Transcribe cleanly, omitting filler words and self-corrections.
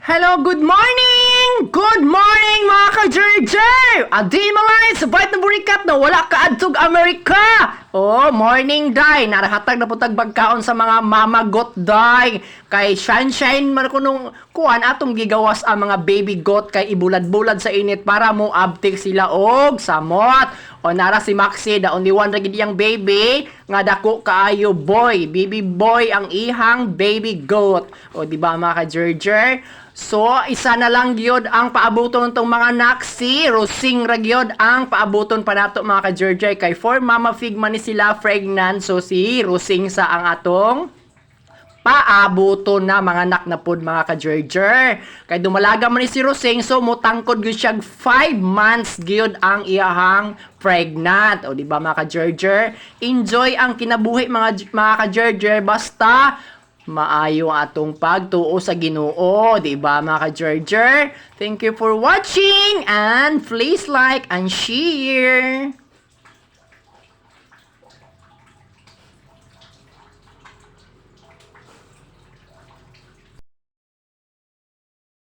Hello, good morning! Good morning mga ka-JJ! Adi mga sa bait na burikat na wala ka adtog Amerika! Oh, morning day! Narahatag na putag bagkaon sa mga mamagot day! Kay shine man ko nung kuan atong gigawas ang mga baby goat kay ibulad-bulad sa init para mo abtik sila og samot! O nara si Maxi, the only one ra gid iyang baby, nga dako kaayo boy, baby boy ang ihang baby goat. O di ba mga ka-Jerjer? So, isa na lang gyud ang paabuton tong mga naksi, rosing ra gyud ang paabuton pa nato mga ka-Jerjer kay for mama fig man ni sila pregnant, so si rosing sa ang atong paabuton na mga anak na pod mga ka-Jerjer. Kay dumalaga man ni si Rosing, so mutangkod gyud siya 5 months gyud ang iyahang pregnant. O di ba mga ka-Jerjer? Enjoy ang kinabuhi mga ka-Jerjer basta maayo ang atong pagtuo sa Ginoo, di ba mga ka-Jerjer? Thank you for watching and please like and share.